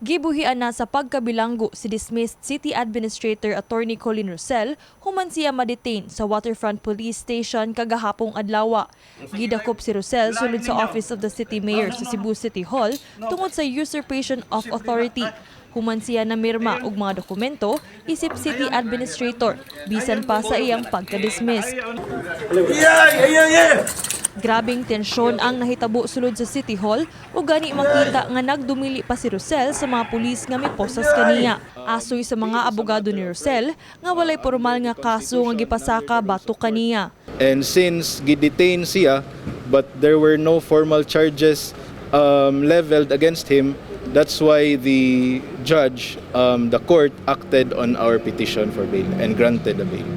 Gibuhian na sa pagkabilanggo si dismissed City Administrator Attorney Colin Rosel human siya ma-detain sa Waterfront Police Station kagahapong adlaw. Gidakop si Rosel sulod sa Office of the City Mayor sa Cebu City Hall tungod sa usurpation of authority. Human siya na mirma og mga dokumento isip City Administrator bisan pa sa iyang pagka-dismiss. Grabing tensyon ang nahitabo sulod sa City Hall ug gani makita nga nagdumili pa si Rosel sa mga pulis nga miposas kaniya. Asoy sa mga abogado ni Rosel nga walay formal nga kaso nga gipasaka batok kaniya. And since gidetain siya but there were no formal charges leveled against him, that's why the judge, the court acted on our petition for bail and granted the bail.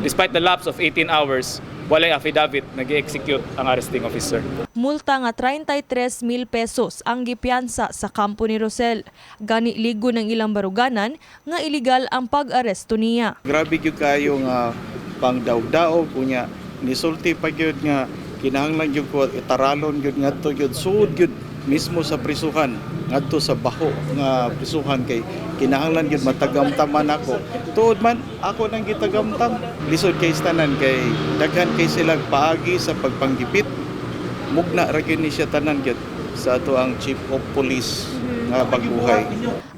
Despite the lapse of 18 hours, walay affidavit nag-execute ang arresting officer. Multa nga 33,000 pesos ang gipiyansa sa kampo ni Rosel. Gani ligo ng ilang baruganan nga iligal ang pag-aresto niya. Grabe gyud kayo nga pangdaog-daog kunya nisulti pa gyud nga kinahanglan gyud ko itaralon gyud ngadto gyud sud gyud mismo sa prisuhan ngadto sa baho nga prisuhan kay kinahanglan gyud matagamtaman ako. Tuod man ako nang gitagamtam lisod kay tanan kay daghan kay sila paagi sa pagpanggipit. Mugna ra gyud ni siya tanan gyud sa ato ang Chief of Police nga pagbuhay.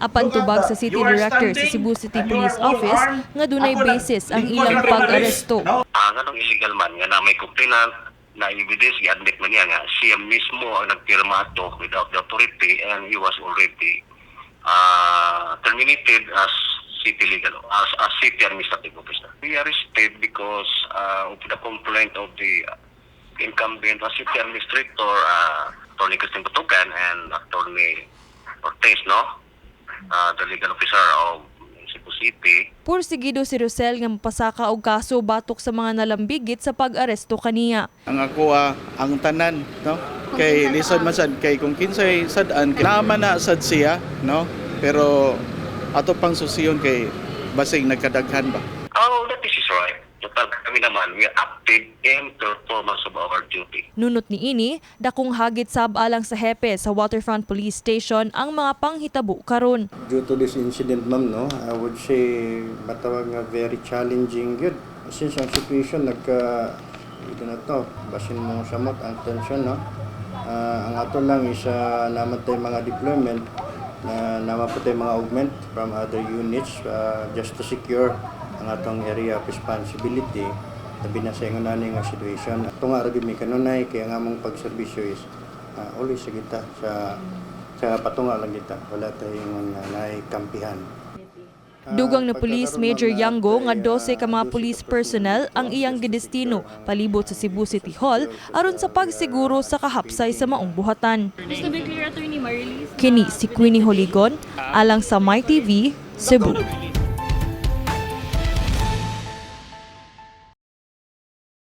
Apan tubag sa City Director sa Cebu City Police Office nga dunay basis ang ilang pag-aresto. Anong illegal man nga na may complainant na evidence i-admit man niya nga siya mismo ang nagpirma ito without the authority and he was already terminated as city legal as city administrative officer. We arrested because of the complaint of the incumbent city administrator Attorney Christine Butugan and Attorney Ortiz, the legal officer of Cebu City. Pursigido si Rosel nga mapasaka og kaso batok sa mga nalambigit sa pag-aresto kaniya. Ang ako ang tanan kay lisod man sad kay kung kinsay sad-an naman na sad siya pero ato pang susiyon kay basig nagkadaghan ba. Oh, that is right. Total kami naman we are active in performance of our duty. Nunot ni ini dakong hagit sab-alang sa hepe sa Waterfront Police Station ang mga panghitabo karon. Due to this incident, ma'am, I would say matawag nga very challenging yun. Since ang situation ito na to, basin mo samot ang tension, ang ato lang is naman tayo mga deployment na naman po tayo mga augment from other units just to secure ang atong area of responsibility labi na sa nani nga situation. Ito nga rin may kanunay kaya nga mong pagserbisyo is always sa kita sa patunga lang kita wala tayong naikampihan. Dugang na Police Major Yango nga 12 ka mga police personnel ang iyang gidestino palibot sa Cebu City Hall aron sa pagsiguro sa kahapsay sa maong buhatan. Kini si Queenie Holigon alang sa MyTV Cebu.